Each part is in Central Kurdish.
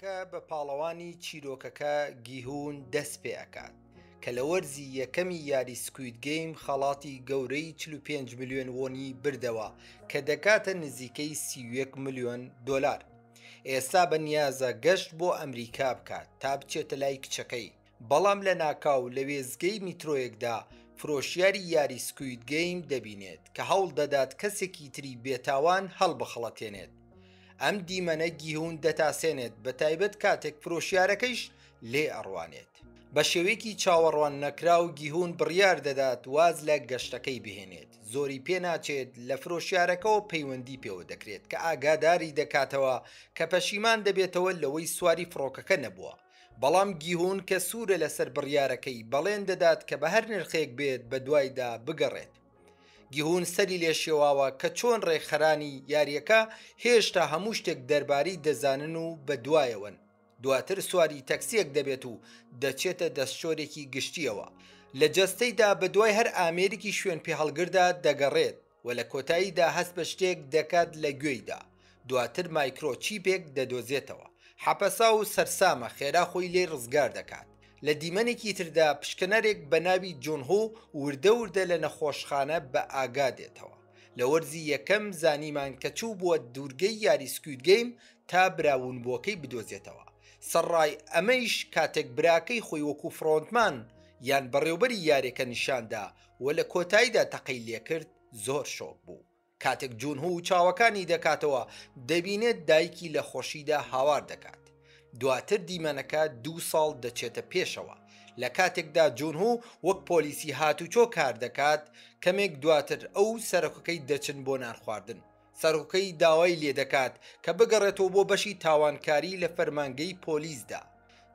کە بە پاڵەوانی چیرۆکەکە گیهون دەست پێ ئەکات کە لە وەرزی یەکەمی یاری سکوید گەیم خەڵاتی گەورەی 45 ملیۆن وۆنی بردەوە کە دەکاتە نزیکەی 31 ملیۆن دۆلار. ئێستا بەنیازە گەشت بۆ ئەمریکا بکات تا بچێتە لای کچەکەی، بەڵام لە ناکاو لە وێزگەی میترۆیەکدا فرۆشیاری یاری سکوید گەیم دەبینێت کە هەوڵ دەدات کەسێکی تری بێتاوان هەڵبخەڵەتێنێت. ئەم دیمەنە گیهون دەتاسێنێت بە تایبەت کاتێک فرۆشیارەکەیش لێ ئەڕوانێت. بە شێوەیەکی چاوەڕوان نەکراو گیهون بڕیار دەدات واز لە گەشتەکەی بهێنێت. زۆری پێ ناچێت لە فرۆشیارەکەەوە پەیوەندی پێوە دەکرێت کە ئاگاداری دەکاتەوە کە پەشیمان دەبێتەوە لەوەی سواری فڕۆکەکە نەبووە. بەڵام گیهون کە سوورە لەسەر بڕیارەکەی بەڵێن دەدات کە بە هەر نرخێک بێت بە دوایدا بگەڕێت. گیهون سەری لێ شێواوە کە چۆن ڕێکخەرانی یاریەکە هێشتا هەموو شتێک دەربارەی دەزانن و بە دوایەوەن. دواتر سواری تەکسیەک دەبێت و دەچێتە دەستچۆرێکی گشتیەوە. لە جەستەیدا بە دوای هەر ئامێرێکی شوێن پێ هەڵگردا دەگەڕێت و لە کۆتاییدا هەست بە شتێک دەکات لە گوێیدا. دواتر مایکرۆچیپێک دەدۆزێتەوە. حەپەسا و سەرسامە خێرا خۆی لێ ڕزگار دەکات. لە دیمەنێکی تردا پشکنەرێک بە ناوی جۆن هۆ وردە وردە لە نەخۆشخانە بە ئاگا دێتەوە. لە وەرزی یەکەم زانیمان کە چوو بووە دوورگەی یاری سکوید گەیم تا براونبووەکەی بدۆزێتەوە. سەرڕای ئەمەیش کاتێک براکەی خۆی وەکو فڕۆنتمان یان بەڕێوبەری یارێکە نیشاندا و لە کۆتاییدا تەقەی لێکرد زۆر شۆک بوو. کاتێک جۆن هۆ و چاوەکانی دەکاتەوە دەبینێت دایکی لە خۆشیدا هاوار دەکات. دواتر دیمەنەکە 2 ساڵ دەچێتە پێشەوە. لە کاتێکدا جۆن هۆ وەک پۆلیسی هاتوچۆ کار دەکات، کەمێک دواتر ئەو سەرۆکەکەی دەچن بۆ نان خواردن. سەرۆکەی داوای لێ دەکات کە بگەڕێتەوە بۆ بەشی تاوانکاری لە فەرمانگەی پۆلیسدا.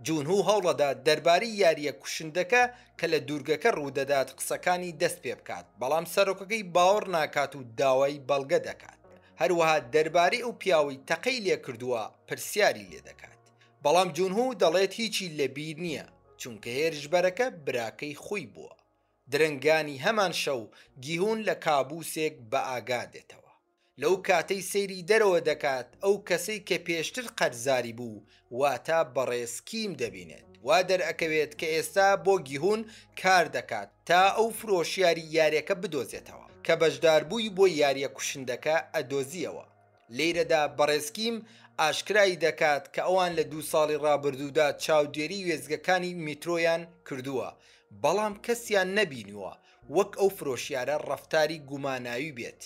جۆن هۆ هەوڵەدا دەربارەی یاریە کوشندەکە کە لە دوورگەکە ڕوودەدات قسەکانی دەست پێ بکات، بەڵام سەرۆکەکەی باوەڕ ناکات و داوای بەڵگە دەکات. هەروەها دەربارەی ئەو پیاوەی تەقەی لێ کردووە پرسیاری لێ دەکات. بەڵام جۆن هۆ دەڵێت هیچی لەبیر نییە، چونکە هێرشبەرەکە براکەی خۆی بووە. درنگانی هەمان شەو گیهون لە کابوسێک بە ئاگا دێتەوە. لەو کاتەی سەیری دەرەوە دەکات ئەو کەسەی کە پێشتر قەرزاری بوو واتە بەڕێسکیم دەبینێت. وا دەرئەکەوێت کە ئێستا بۆ گیهون کار دەکات تا ئەو فرۆشیاری یاریەکە بدۆزێتەوە کە بەشداربووی بۆ یاریە کوشندەکە ئەدۆزیەوە. لێرەدا بەڕێسکیم ئاشکرایی دەکات کە ئەوان لە 2 ساڵی ڕابردوودا چاودێری وێزگەکانی میترۆیان کردووە، بەڵام کەسیان نەبینیوە وەک ئەو فرۆشیارە ڕەفتاری گوماناوی بێت.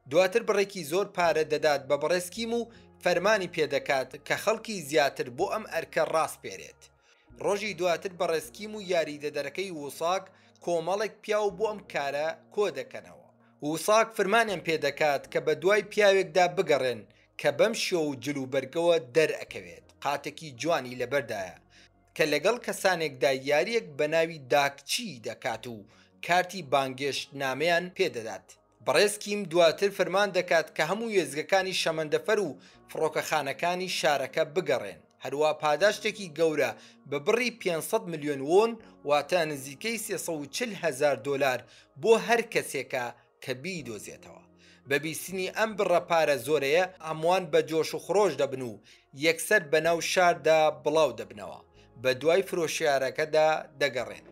دواتر بڕێکی زۆر پارە دەدات بە بەڕێسکیم و فەرمانی پێدەکات کە خەڵکی زیاتر بۆ ئەم ئەرکە ڕاستپێرێت. ڕۆژی دواتر بەڕێسکیم و یاریدەدەرەکەی ووساک کۆمەڵێک پیاو بۆ ئەم کارە کۆ دەکەنەوە. ووساک فەرمانیان پێدەکات کە بە دوای پیاوێکدا بگەڕێن کە بەم شێو و جلوبەرگەوە دەرئەکەوێت. قاتێکی جوانی لەبەردایە کە لەگەڵ کەسانێکدا یاریەک بە ناوی داکچی دەکات و کارتی بانگێشت نامەیان پێدەدات. بەڕێسکیم دواتر فەرمان دەکات کە هەموو وێزگەکانی شەمەندەفەر و فڕۆکەخانەکانی شارەکە بگەڕێن. هەروە پاداشتێکی گەورە بە بڕی 500 ملیۆن وۆن واتە نزیکەی 340,000 دۆلار بۆ هەر کەسێکە کە بیدۆزێتەوە. بە بیستنی ئەم بڕەپارە زۆرەیە ئەموان بە جۆش و خڕۆش دەبن و یەکسەر بەناو شاردا بڵاو دەبنەوە، بە دوای فرۆشیارەکەدا دەگەڕێن.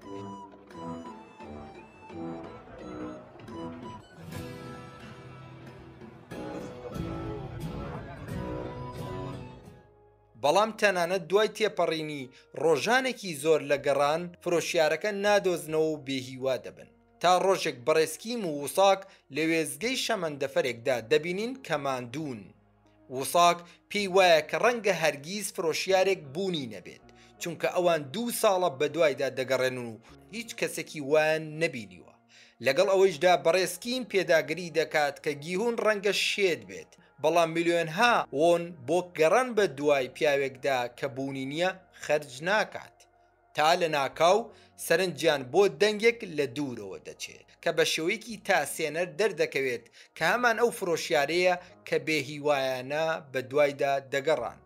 بەڵام تەنانەت دوای تێپەڕینی ڕۆژانێکی زۆر لە گەڕان فرۆشیارەکە نادۆزنەوە و بێهیوا دەبن. تا ڕۆژێک بەڕێسکیم و ووساک لە وێزگەی شەمەندەفەرێکدا دەبینین کە ماندوون. ووساک پێی وایە کە ڕەنگە هەرگیز فرۆشیارێک بوونی نەبێت، چونکە ئەوان 2 ساڵە بەدوایدا دەگەڕێن و هیچ کەسێکی وایان نەبینیوە. لەگەڵ ئەوەیشدا بەڕێسکیم پێداگری دەکات کە گیهون ڕەنگە شێت بێت، بەڵام میلیۆنها وۆن بۆ گەڕان بە دوای پیاوێکدا کە بوونی نییە خەرج ناکات. تا لە ناکاو سەرنجیان بۆ دەنگێک لە دوورەوە دەچێت کە بە شێوەیەکی تاسێنەر دەردەکەوێت کە هەمان ئەو فرۆشیارەیە کە بێهیوایانە بە دوایدا دەگەڕان.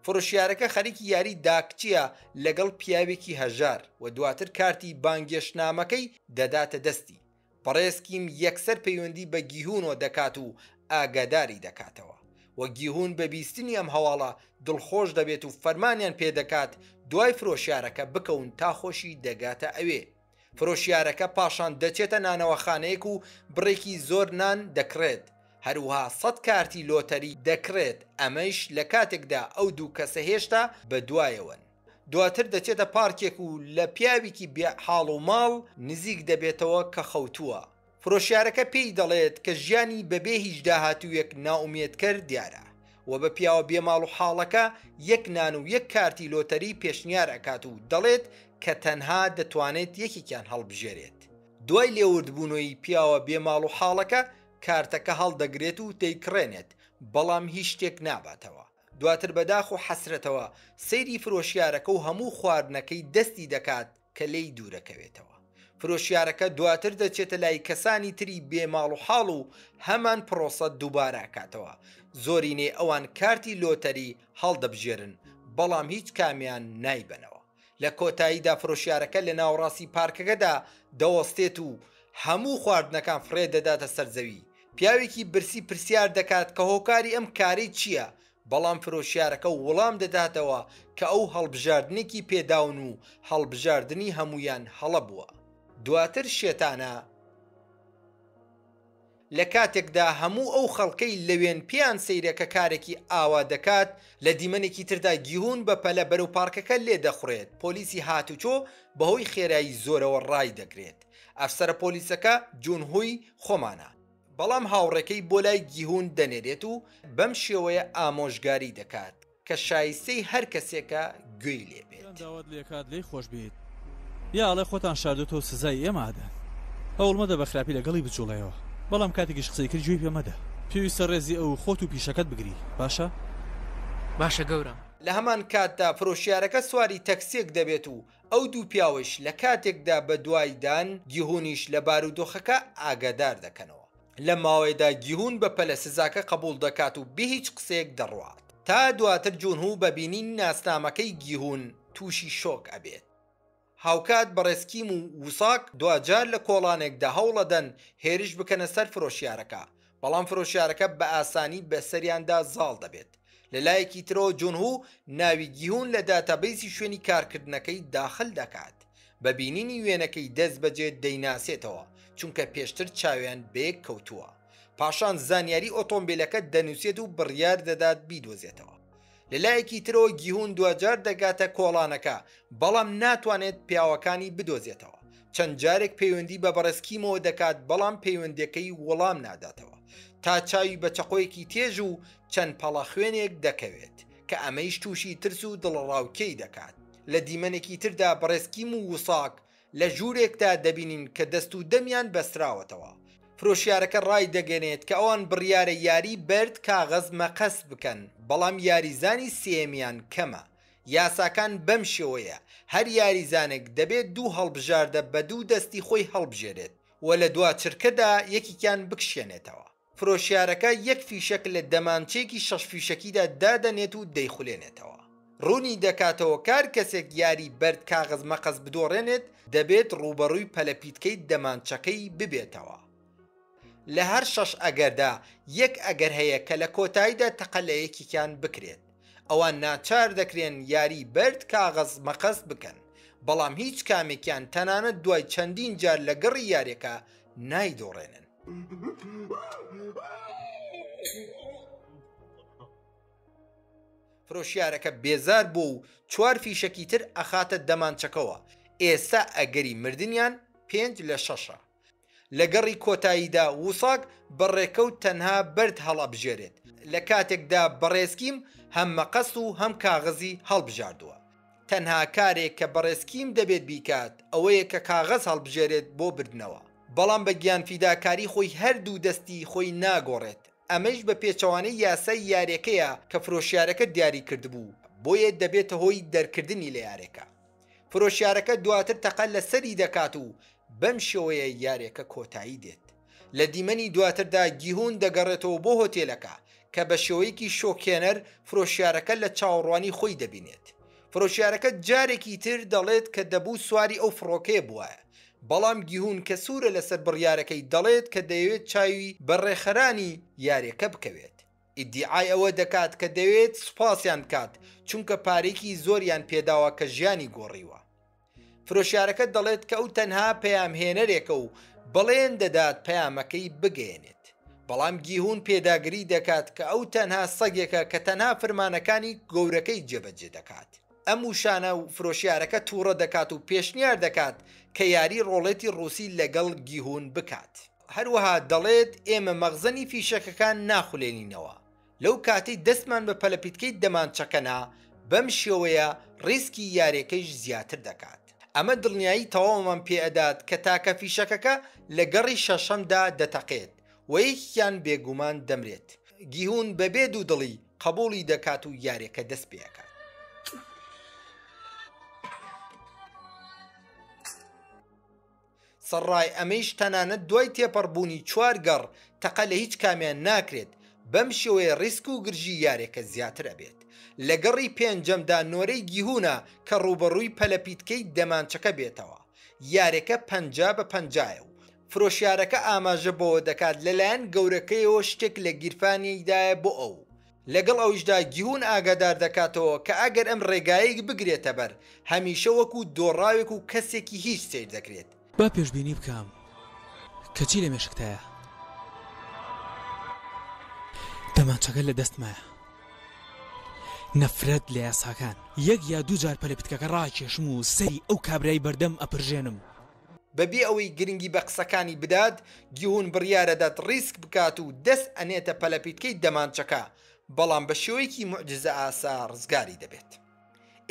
فرۆشیارەکە خەریکی یاری داکچیە لەگەڵ پیاوێکی هەژار و دواتر کارتی بانگێشتنامەکەی دەداتە دەستی. بەڕێسکیم یەکسەر پەیوەندی بە گیهونەوە دەکات و ئاگاداری دەکاتەوە. وە گیهون بە بیستنی ئەم هەواڵە دڵخۆش دەبێت و فەرمانیان پێدەکات دوای فرۆشیارەکە بکەون تا خۆشی دەگاتە ئەوێ. فرۆشیارەکە پاشان دەچێتە نانەوەخانەیەک و بڕێکی زۆر نان دەکرێت، هەروەها 100 کارتی لۆتەری دەکرێت، ئەمەش لە کاتێکدا ئەو دوو کەسە هێشتا بە دوایەوەن. دواتر دەچێتە پارکێک و لە پیاوێکی بێ حاڵ و ماڵ نزیک دەبێتەوە کە خەوتووە. فرۆشیارەکە پێی دەڵێت کە ژیانی بەبێ هیچ داهاتوویەک ناومێدکرد دیارە و بە پیاوە بێماڵ و حاڵەکە یەک نان و یەک کارتی لۆتەری پێشنیار ئەکات و دەڵێت کە تەنها دەتوانێت یەکێکیان هەڵبژێرێت. دوای لێوردبوونەوەی پیاوە بێماڵ و حاڵەکە کارتەکە هەڵدەگرێت و دەیکڕێنێت، بەڵام هیچ شتێک ناباتەوە. دواتر بەداخ و حەسرەتەوە سەیری فرۆشیارەکە و هەموو خواردنەکەی دەستی دەکات کە لێی دوورەکەوێتەوە. فرۆشیارەکە دواتر دەچێتە لای کەسانی تری بێماڵ و حاڵ و هەمان پرۆسە دووبارە کاتەوە. زۆرینێ ئەوان کارتی لۆتەری هەڵدەبژێرن، بەڵام هیچ کامیان نایبنەوە. لە کۆتاییدا فرۆشیارەکە لە ناوڕاستی پارکەکەدا دەوەستێت و هەموو خواردنەکان فڕێ دەداتە سەرزەوی. پیاوێکی برسی پرسیار دەکات کە هۆکاری ئەم کاری چییە؟ بەڵام فرۆشیارەکە وەڵام دەداتەوە کە ئەو هەڵبژاردنێکی پێداون و هەڵبژاردننی هەمویان هەڵە بووە. دواتر شێتانە لە کاتێکدا هەموو ئەو خەڵکەی لەوێن پێیان سەیرەکە کارێکی ئاوا دەکات، لە دیمەنێکی تردا گیهون بە پەلە بەرەو پارکەکە لێ دەخورێت. پۆلیسی هاتوچۆ بەهۆی خێرایی زۆرەوە ڕای دەگرێت. ئەفسەرە پۆلیسەکە جونهوی خۆمانە، بەڵام هاوڕێکەی بۆ لای گیهون دەنێرێت و بەم شێوەیە ئامۆژگاری دەکات کە شایستەی هەر کەسێکە گوێی لێبێت. داوات لێکات لێی خۆش بێت یاڵێ خۆتان شاردوتەوە سزای ئێمەدە. هەوڵمەدە بە خراپی لەگەڵی بچوڵەوە، بەڵام کاتێکیش قسەی کرد گوێی پێمەدە. پێویستە ڕێزی ئەو خۆت و پیشەکەت بگری. باشە گەورم. لە هەمان کاتدا فرۆشیارەکە سواری تەکسیەک دەبێت و ئەو دوو پیاوش لە کاتێکدا بە دوایدان گیهونیش لە بارودۆخەکە ئاگادار دەکەنەوە. لە ماوەیەدا گیهون بە پەلە سزاکە قبول دەکات و بە هیچ قسەیەک دەڕوات، تا دواتر جونهو بەبینین ناسنامەکەی گیهون تووشی شۆک ئەبێت. هاوکات بەڕێسکیم و وساک دوجار لە کۆڵانێکدا هەوڵەدەن هێرش بکەنە سەر فرۆشیارەکە، بەڵام فرۆشیارەکە بە ئاسانی بەسەریاندا زاڵ دەبێت. لەلایەکی ترەوە جونهو ناوی گیهون لە داتابەیسی شوێنی کارکردنەکەی داخل دەکات. بەبینینی وێنەکەی دەست بەجێ دەیناسێتەوە، چونکە پێشتر چاویان بەیەک کەوتووە. پاشان زانیاری ئۆتۆمبیلەکە دەنووسێت و بڕیار دەدات بیدۆزێتەوە. لەلایەکی ترەوە گیهون دوجار دەگاتە کۆڵانەکە، بەڵام ناتوانێت پیاوەکانی بدۆزێتەوە. چەند جارێک پەیوەندی بە بەڕێسکیمەوە دەکات، بەڵام پەیوەندەکەی وەڵام ناداتەوە، تا چاوی بە چەقۆیەکی تێژ و چەند پەڵە خوێنێک دەکەوێت کە ئەمەیش تووشی ترس و دڵڕاوکەی دەکات. لە دیمەنێکی تردا بەڕێسکیم و وساک لە ژوورێکدا دەبینین کە دەست و دەمیان بەستراوەتەوە. فرۆشیارەکە ڕای دەگەنێت کە ئەوان بڕیارە یاری بەرد کاغەز مەقەس بکەن، بەڵام یاریزانی سێمیان کەمە. یاساکان بەم شێوەیە هەر یاریزانێک دەبێت دوو هەڵبژاردە بە دوو دەستی خۆی هەڵبژێرێت و لە دوا چرکەدا یەکیان بکشێنێتەوە. فرۆشیارەکە یەک فیشەک لە دەمانچێکی 6 فیشەکیدا دادەنێت و دەیخولێنێتەوە. ڕوونی دەکاتەوە کار کەسێک یاری بەرد کاغەز مەقەس بدۆڕێنێت دەبێت ڕوبەڕووی پەلەپیتکەی دەمانچەکەی ببێتەوە. لە هەر 6 ئەگەردا یەک ئەگەر هەیە کە لە کۆتاییدا تەقە لە یەکیان بکرێت. ئەوان ناچار دەکرێن یاری بەرد کاغەز مەقەس بکەن، بەڵام هیچ کامێکیان تەنانەت دوای چەندین جار لە گەڕی یاریەکە نایدۆڕێنن. فرۆشیارەکە بێزار بوو و 4 فیشەکی تر ئەخاتە دەمانچەکەەوە. ئێستا ئەگەری مردنیان 5 لە 6. لە گەڕی کۆتاییدا وساک بەڕێکەوت تەنها بەرد هەڵەبژێرێت، لە کاتێکدا بەڕێسکیم هەم مەقەس و هەم کاغەزی هەڵبژاردووە. تەنها کارێک کە بەڕێسکیم دەبێت بیکات ئەوەیە کە کاغەز هەڵبژێرێت بۆ بردنەوە، بەڵام بە گیانفیداکاری خۆی هەردوو دەستی خۆی ناگۆڕێت. ئەمەش بە پێچەوانەی یاسای یاریەکەیە کە فرۆشیارەکە دیاری کردبوو، بۆیە دەبێتە هۆی دەرکردنی لە یاریەکە. فرۆشیارەکە دواتر تەقە لە سەری دەکات و بەم شێوەیە یاریەکە کۆتایی دێت. لە دیمەنی دواتردا گیهون دەگەڕێتەوە بۆ هۆتێلەکە کە بە شێوەیەکی شۆکێنەر فرۆشیارەکە لە چاوەڕوانی خۆی دەبینێت. فرۆشیارەکە جارێکی تر دەڵێت کە دەبوو سواری ئەو فڕۆکەیە بووە، بەڵام گیهون کە سوورە لەسەر بڕیارەکەی دەڵێت کە دەیەوێت چاوی بەڕێخەرانی یاریەکە بکەوێت. ئیدیعای ئەوە دەکات کە دەوێت سوپاسیان بکات چونکە پارێکی زۆریان پێداوە کە ژیانی گۆڕیوە. فرۆشیارەکە دەڵێت کە ئەو تەنها پەیامهێنەرێکە و بەڵێن دەدات پەیامەکەی بگەێنێت، بەڵام گیهون پێداگری دەکات کە ئەو تەنها سەگێکە کە تەنها فەرمانەکانی گەورەکەی جێبەجێ دەکات. ئەم وشانە و فرۆشیارەکە تووڕە دەکات و پێشنیار دەکات کە یاری ڕۆڵێتی ڕووسی لەگەڵ گیهون بکات. هەروەها دەڵێت ئێمە مەغزەنی فیشەکەکان ناخولێنینەوە. لەو کاتەی دەستمان بە پەلەپیتکەی دەمانچەکەنا بەم شێوەیە ڕیسکی یاریەکەیش زیاتر دەکات. ئەمە دڵنیایی تەواومان پێئەدات کە تاکە فیشەکەکە لە گەڕی شەشەمدا دەتەقێت و یەکیان بێگومان دەمرێت. گیهون بەبێ دوو دڵی قبوڵی دەکات و یاریەکە دەست پێەکات. سەرڕای ئەمەیش تەنانەت دوای تێپەڕبوونی 4 گەڕ تەقە لە هیچ کامیان ناکرێت، بەم شێوەیە ڕیسک و گرژی یاریەکە زیاتر ئەبێت. لە گەڕی پێنجەمدا نۆرەی گیهونە کە ڕوبەڕووی پەلەپیتکەی دەمانچەکە بێتەوە. یاریەکە 50-50 و فرۆشیارەکە ئاماژە بۆەوە دەکات لەلایەن گەورەکەیەوە شتێک لە گیرفانیدایە بۆ ئەو. لەگەڵ ئەوشدا گیهون ئاگادار دەکاتەوە کە ئەگەر ئەم ڕێگایەک بگرێتە بەر هەمیشە وەکو دۆڕاوێک و کەسێکی هیچ سیر دەکرێت. با پێشبینی بکەم کەچی لە مێشکتایە دەمانچەکە لە دەستمایە. نەفرەت لە یاساکان 1 یا 2 جار پەلەپیتکەکە ڕاکێشم و سەری ئەو کابرای بەردەم ئەپرژێنم. بەبێ ئەوەی گرنگی بە قسەکانی بدات، گیهون بڕیارەدات ڕیسک بکات و دەست ئەنێتە پەلەپیتکەی دەمانچەکە، بەڵام بە شێوەیەکی موعجزە ئاسا ڕزگاری دەبێت.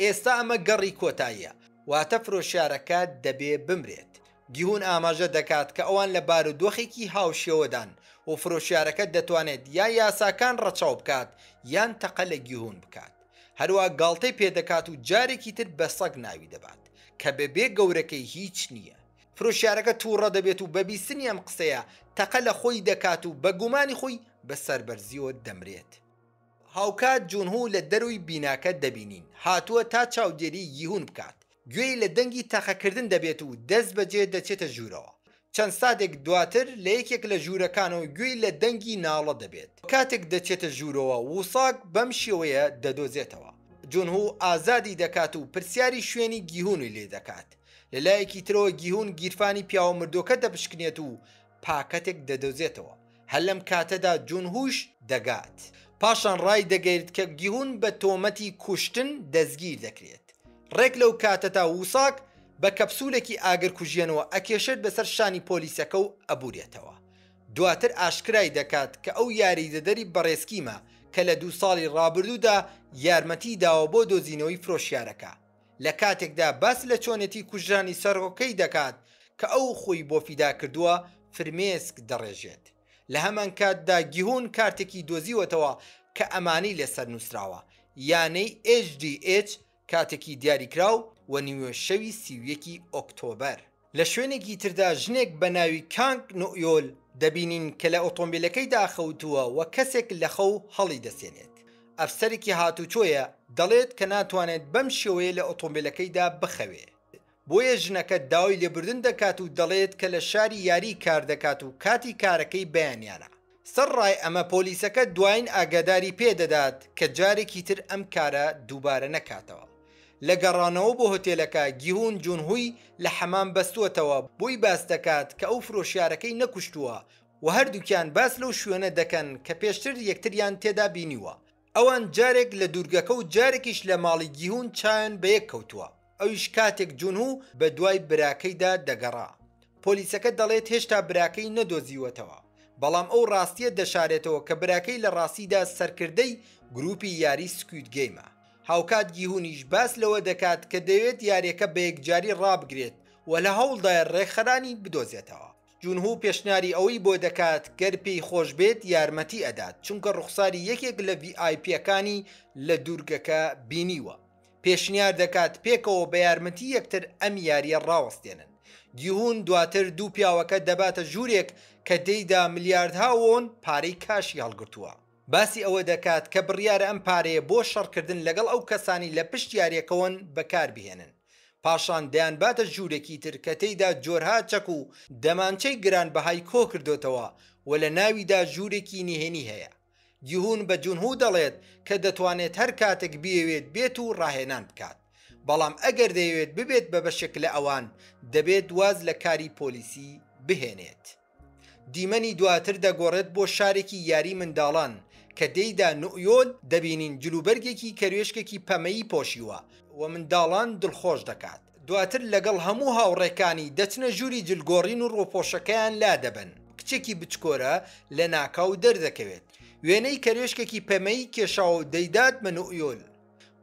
ئێستا ئەمە گەڕی کۆتاییە، واتە فرۆشیارەکە دەبێ بمرێت. گیهون ئاماژە دەکات کە ئەوان لە بارودۆخێکی هاوشێوەدان و فرۆشیارەکە دەتوانێت یا یاساکان ڕەچاو بکات یان تەقە لە گیهون بکات. هەروە گاڵتەی پێدەکات و جارێکی تر بە سەگ ناوی دەبات کە بەبێ گەورەکەی هیچ نییە. فرۆشیارەکە تووڕە دەبێت و بەبیستنی ئەم قسەیە تەقە لە خۆی دەکات و بە گومانی خۆی بە سەربەرزیەوە دەمرێت. هاوکات جونهو لە دەروی بیناکە دەبینین، هاتووە تا چاودێری گیهون بکات. گوێی لە دەنگی تەقەکردن دەبێت و دەست بەجێ دەچێتە ژوورەوە. چەند سادێک دواتر لە یەکێک لە ژوورەکانەوە گوێی لە دەنگی ناڵە دەبێت. کاتێک دەچێتە ژوورەوە وساک بەم شێوەیە دەدۆزێتەوە. جونهو ئازادی دەکات و پرسیاری شوێنی گیهونی لێ دەکات. لەلایەکی ترەوە گیهون گیرفانی پیاوە مردۆکە دەپشکنێت و پاکەتێک دەدۆزێتەوە. هەر لەم کاتەدا جونهوش دەگات. پاشان ڕای دەگەیت کە گیهون بە تۆمەتی کوشتن دەستگیر دەکرێت. ڕێک لەو کاتەتا وساک بە کەپسولێکی ئاگرکوژێنەوە ئەکێشێت بەسەر شانی پۆلیسەکە و ئەبورێتەوە. دواتر ئاشکرای دەکات کە ئەو یاریدەدەری بەڕێسکیمە کە لە 2 ساڵی ڕابردوودا یارمەتی داوە بۆ دۆزینەوەی فرۆشیارەکە. لە کاتێکدا باس لە چۆنێتی کوژرانی سەرۆکەی دەکات کە ئەو خۆی بۆ فیدا کردووە فرمێسک دەڕێژێت. لە هەمان کاتدا گیهون کارتێکی دۆزیوەتەوە کە ئەمانی لەسەر نووسراوە، یانەی HDH کاتێکی دیاریکراو و نیوە شەوی 31 ئۆکتۆبەر. لە شوێنێکی تردا ژنێک بە ناوی کانگ نۆیۆل دەبینین کە لە ئۆتۆمبیلەکەی داخەوتووە و کەسێک لە خەو هەڵی دەسێنێت. ئەفسەرێکی هاتوچۆیە دەڵێت کە ناتوانێت بەم شێوەیە لە ئۆتۆمبیلەکەیدا بخەوێ. بۆیە ژنەکە داوای لێبوردن دەکات و دەڵێت کە لە شاری یاری کار دەکات و کاتی کارەکەی بەیانیانە. سەرڕای ئەمە پۆلیسەکە دوایین ئاگاداری پێدەدات کە جارێکی تر ئەم کارە دووبارە نەکاتەوە. لە گەڕانەوە بۆ هۆتێلەکە گیهون جونهوی لە حەمام بەستووەتەوە بۆی باس دەکات کە ئەو فرۆشیارەکەی نەکوشتووە و هەردووکیان باس لەو شوێنە دەکەن کە پێشتر یەکتریان تێدا بینیوە. ئەوان جارێک لە دوورگەکە و جارێکیش لە ماڵی گیهون چایان بە یەک کەوتووە. ئەویش کاتێک جونهو بە دوای براکەیدا دەگەڕا. پۆلیسەکە دەڵێت هێشتا براکەی نەدۆزیوەتەوە، بەڵام ئەو ڕاستیە دەشارێتەوە کە براکەی لە ڕاستیدا سەرکردەی گروپی یاری سکوید گەیمە. هاوکات گیهونیش باس لەوە دەکات کە دەوێت یاریەکە بە یەکجاری ڕابگرێت و لە هەوڵدایە ڕێکخەرانی بدۆزێتەوە. جونهو پێشنیاری ئەوەی بۆ دەکات گەر پێی خۆش بێت یارمەتی ئەدات، چونکە ڕوخساری یەکێک لە VIPەکانی لە دوورگەکە بینیوە. پێشنیار دەکات پێکەوە بە یارمەتی یەکتر ئەم یاریە ڕاوەستێنن. گیهون دواتر دوو پیاوەکە دەباتە ژوورێک کە تێیدا ملیاردها وۆن پارەی کاشی هەڵگرتووە. باسی ئەوە دەکات کە بڕیارە ئەم پارەیە بۆ شەڕکردن لەگەڵ ئەو کەسانی لە پشت یاریەکەون بەکاربهێنن. پاشان دەیان باتە ژوورێکی تر کە تێیدا جۆرها چەک و دەمانچەی گران بەهای کۆ کردوتەوە و لە ناویدا ژوورێکی نهێنی هەیە. گیهون بە جونهو دەڵێت کە دەتوانێت هەر کاتێک بیەوێت بێت و ڕاهێنان بکات، بەڵام ئەگەر دەیەوێت ببێت بە بەشێک لە ئەوان دەبێت واز لە کاری پۆلیسی بهێنێت. دیمەنی دواتر دەگۆڕێت بۆ شارێکی یاری منداڵان کە دەیدا نوئیۆل دەبینین جلوبەرگێکی کەروێشکێکی پەمەیی پۆشیوە و منداڵان دڵخۆش دەکات. دواتر لەگەڵ هەموو هاوڕێکانی دەچنە ژووری جلگۆڕین و ڕۆپۆشەکەیان لا دەبن. کچێکی بچکۆرە لە ناکاو دەردەکەوێت، وێنەی کەروێشکێکی پەمەیی کێشاو و دەیدات بە نوئیۆل.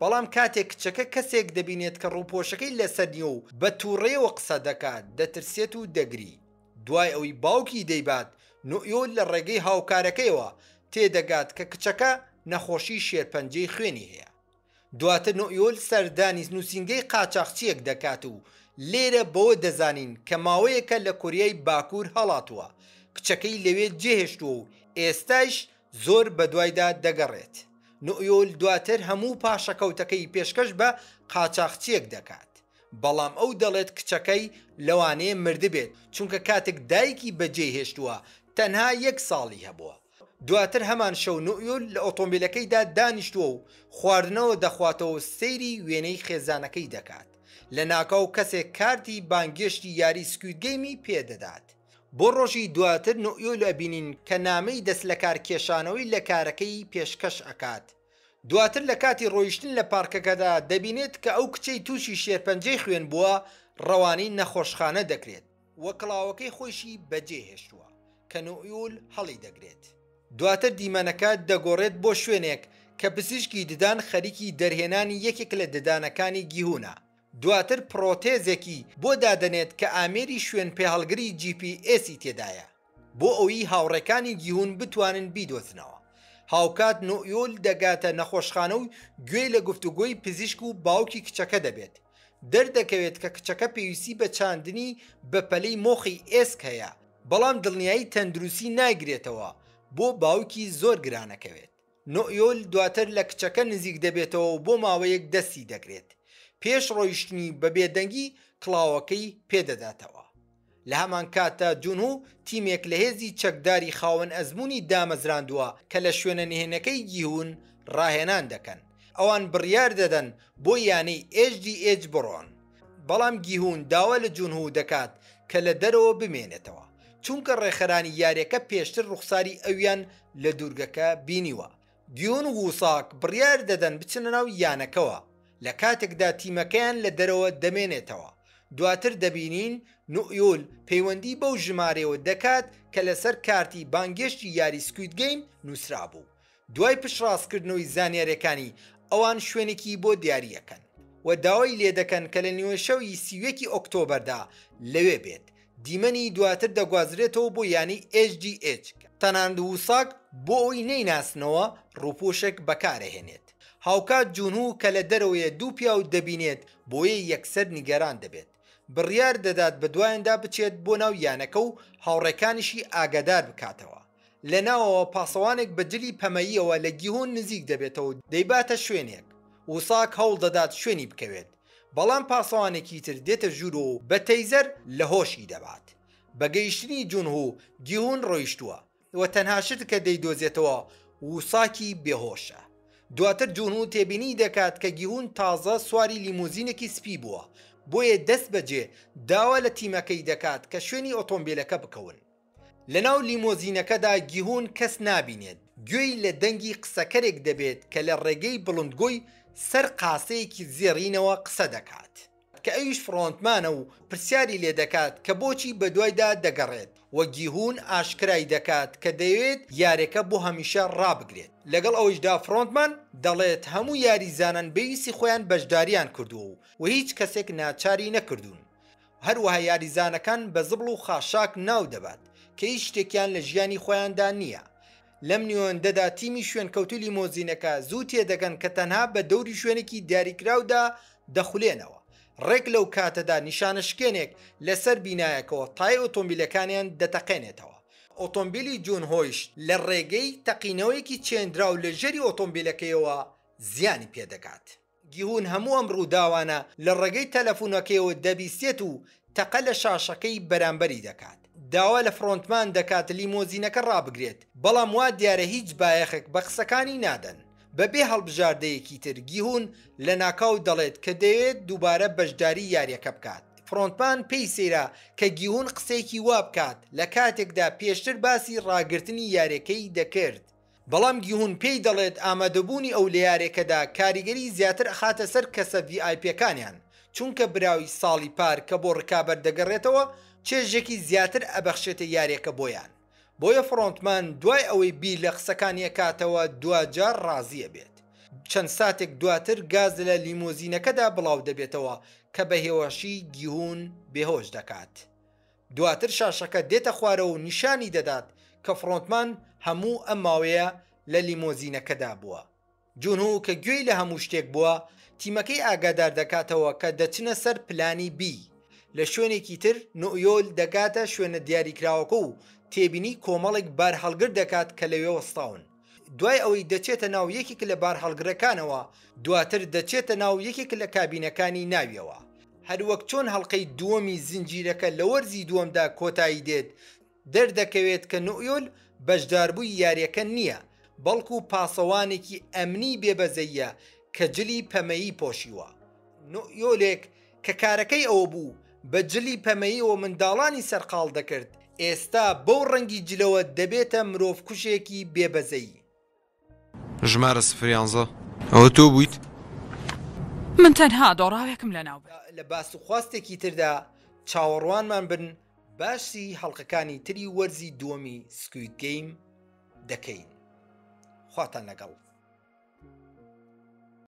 بەڵام کاتێک کچەکە کەسێک دەبینێت کە ڕووپۆشەکەی لەسەر نییە و بە تووڕێەوە قسە دەکات دەترسێت و دەگری. دوای ئەوەی باوکی دەیبات نوئیۆل لە ڕێگەی هاوکارەکەیەوە تێدەگات کە کچەکە نەخۆشی شێرپەنجەی خوێنی هەیە. دواتر نوئیۆل سەردانی نووسینگەی قاچاقچیەک دەکات و لێرە بەوە دەزانین کە ماوەیەکە لە کوریای باکوور هەڵاتووە، کچەکەی لەوێ جێهێشتووە و ئێستاش زۆر بەدوایدا دەگەڕێت. نوئیۆل دواتر هەموو پاشەکەوتەکەی پێشکەش بە قاچاقچیەک دەکات، بەڵام ئەو دەڵێت کچەکەی لەوانەیە مردبێت چونکە کاتێک دایکی بەجێهێشتووە تەنها 1 ساڵی هەبووە. دواتر هەمان شەو نوئیۆل لە ئۆتۆمبیلەکەیدا دانیشتووە و خواردنەوە دەخواتەوە سەیری وێنەی خێزانەکەی دەکات. لە ناکاو کەسێک کارتی بانگێشتی یاری سکوید گەیمی پێدەدات. بۆ ڕۆژی دواتر نوئیۆل ئەبینین کە نامەی دەست لە کار کێشانەوەی لە کارەکەی پێشکەش ئەکات. دواتر لە کاتی ڕۆیشتن لە پارکەکەدا دەبینێت کە ئەو کچەی تووشی شێرپەنجەی خوێن بووە ڕەوانەی نەخۆشخانە دەکرێت وە کڵاوەکەی خۆشی بەجێهێشتووە کە نوئیۆل هەڵی دەگرێت. دواتر دیمەنەکە دەگۆڕێت بۆ شوێنێک کە پزیشکی ددان خەریکی دەرهێنانی یەکێک لە ددانەکانی گیهونە. دواتر پرۆتێزێکی بۆ دادەنێت کە ئامێری شوێن پێهەڵگری GPS تێدایە بۆ ئەوەی هاوڕێکانی گیهون بتوانن بیدۆزنەوە. هاوکات نوئیۆل دەگاتە نەخۆشخانە و گوێی لە گفتوگۆی پزیشک و باوکی کچەکە دەبێت. دەردەکەوێت کە کچەکە پێویستی بە چاندنی بە پەلەی مۆخی ئێسک هەیە، بەڵام دڵنیایی تەندروستی ناگرێتەوە بۆ باوکی زۆر گرانەکەوێت. نوئیۆل دواتر لە کچەکە نزیک دەبێتەوە و بۆ ماوەیەک دەستی دەگرێت. پێش ڕۆیشتنی بە بێدەنگی کڵاوەکەی پێدەداتەوە. لە هەمان کاتدا جونهو تیمێک لە هێزی چەکداری خاوەن ئەزمموی دامەزراندووە کە لە شوێنە نهێنەکەی گیهون ڕاهێنان دەکەن. ئەوان بڕیار دەدەن بۆ یانەی HDH بڕۆن، بەڵام گیهون داوا لە جونهو دەکات کە لە دەرەوە بمێنێتەوە چونکە ڕێخەرانی یاریەکە پێشتر ڕوخساری ئەویان لە دوورگەکە بینیوە. گیهون و ووساک بڕیار دەدەن بچنە ناو یانەکەوە، لە کاتێکدا تیمەکەیان لە دەرەوە دەمێنێتەوە. دواتر دەبینین نوئیۆل پەیوەندی بەو ژمارەوە دەکات کە لەسەر کارتی بانگێشتی یاری سکوید گەیم نووسرا بوو. دوای پشتڕاستکردنەوەی زانیاریەکانی ئەوان شوێنێکی بۆ دیاریەکەن و داوای لێ دەکەن کە لە نیوەشەوی 31 ئۆکتۆبەردا لەوێ بێت. دیمەنی دواتر دەگوازرێتەوە بۆ یانی HDH. تەنانەت ووساک بۆ ئەوی نەیناسنەوە ڕووپۆشێک بەکارەهێنێت. هاوکات جونهو کە لە دەرەوەیە دوو پیاو دەبینێت بۆیە یەکسەر نیگەران دەبێت. بڕیار دەدات بە دوایاندا بچێت بۆ ناو یانەکە و هاوڕێکانیشی ئاگادار بکاتەوە. لە ناوەوە پاسەوانێک بەجلی پەمەییەوە لە گیهون نزیک دەبێتەوە دەیباتە شوێنێک. ووساک هەوڵ دەدات شوێنی بکەوێت، بەڵام پاسەوانێکی تر دێتە ژوورۆ و بە تەیزەر لە هۆشی دەبات. بەگەیشتنی جونهو گیهون ڕۆیشتووە و تەنها شت کە دەیدۆزێتەوە ووساکی بێهۆشە. دواتر جونهو تێبینی دەکات کە گیهون تازە سواری لیموزینێکی سپی بووە، بۆیە دەست بەجێ داوا لە تیمەکەی دەکات کە شوێنی ئۆتۆمبیلەکە بکەون. لە ناو لیمۆزینەکەدا گیهون کەس نابینێت، گوێی لە دەنگی قسەکەرێک دەبێت کە لە ڕێگەی بڵندگۆی سەر قاسەیەکی زێڕینەوە قسە دەکات کە ئەویش فڕۆنتمانە و پرسیاری لێ دەکات کە بۆچی بەدوایدا دەگەڕێت و گیهون ئاشکرای دەکات کە دەیەوێت یارێکە بۆ هەمیشە ڕابگرێت. لەگەڵ ئەوەشدا فڕۆنتمان دەڵێت هەموو یاریزانان بەویستی خۆیان بەشداریان کردووە و هیچ کەسێک ناچاری نەکردوون. هەروەها یاریزانەکان بە زبڵ و خاشاک ناو دەبات کە هیچ شتێکیان لە ژیانی خۆیاندا نییە. لەم نیوەندەدا تیمی شوێنکەوتوو لیمۆزینەکە زوو تێدەگەن کە تەنها بە دەوری شوێنێکی دیاریکراودا دەخولێنەوە. ڕێک لەو کاتەدا نیشانەشکێنێک لەسەر بینایەکەوە تای ئۆتۆمبیلەکانیان دەتەقێنێتەوە. ئۆتۆمبیلی جونهۆیش لە ڕێگەی تەقینەوەیەکی چێندراو لە ژەری ئۆتۆمبیلەکەیەوە زیانی پێدەکات. گیهون هەموو ئەم ڕووداوانە لە ڕێگەی تەلەفۆنەکەیەوە دەبیستێت و تەقە لە شاشەکەی بەرامبەری دەکات. داوا لە فڕۆنتمان دەکات لیمۆزینەکە ڕابگرێت بەڵام وا دیارە هیچ بایەخێک بە قسەکانی نادەن بەبێ هەڵبژاردەیەکی تر گیهون لە ناکاو دەڵێت کە دەوێت دووبارە بەشداری یاریەکە بکات فڕۆنتمان پێی سێرا کە گیهون قسەیەکی وا بکات لە کاتێکدا پێشتر باسی ڕاگرتنی یاریەکەی دەکرد بەڵام گیهون پێی دەڵێت ئامادەبوونی ئەو لە یاریەکەدا کاریگەری زیاتر ئەخاتە سەر کەسە VIPەکانیان چونکە براوی ساڵی پار کە بۆ ڕکابەر دەگەڕێتەوە چێژێکی زیاتر ئەبەخشێتە یاریەکە بۆیان بۆیە فڕۆنتمان دوای ئەوەی بیر لە قسەکانی کاتەوە دوجار ڕازیە بێت چەند ساتێک دواتر گاز لە لیمۆزینەکەدا بڵاو دەبێتەوە کە بە هێواشی گیهون بێهۆش دەکات دواتر شاشەکە دێتە خوارەوە و نیشانی دەدات کە فڕۆنتمان هەموو ئەم ماوەیە لە لیمۆزینەکەدا بووە جونهو کە گوێی لە هەموو شتێک بووە تیمەکەی ئاگادار دەکاتەوە کە دەچنە سەر پلانی بی لە شوێنێکی تر نوئیۆل دەگاتە شوێنە دیاریکراوەکە و تێبینی کۆمەڵێک بار هەڵگر دەکات کە لەوێ وەستاون دوای ئەوەی دەچێتە ناو یەکێک لە بار هەڵگرەکانەوە دواتر دەچێتە ناو یەکێک لە کابینەکانی ناویەوە هەروەک چۆن هەڵقەی دووەمی زنجیرەکە لە وەرزی دووەمدا کۆتایی دێت دەردەکەوێت کە نوئیۆل بەشداربووی یاریەکە نییە بەڵکو پاسەوانێکی ئەمنی بێبەزەیە کە جلی پەمەیی پۆشیوە نوئیۆلێک کە کارەکەی ئەوە بوو بە جلی پەمەییەوە منداڵانی سەرقاڵ دەکرد ئێستا بەو ڕەنگی جلەوە دەبێتە مرۆڤ کوشێکی بێبەزەی ژمارە 011 ئەوە تۆ بوویت؟ من تەنها دۆڕاوێکم لە ناو لە باس و خواستێکی تردا چاوەڕوانمان بن باسی هەڵقەکانی تری وەرزی دووەمی سکوید گەیم دەکەین خواتان لەگەڵ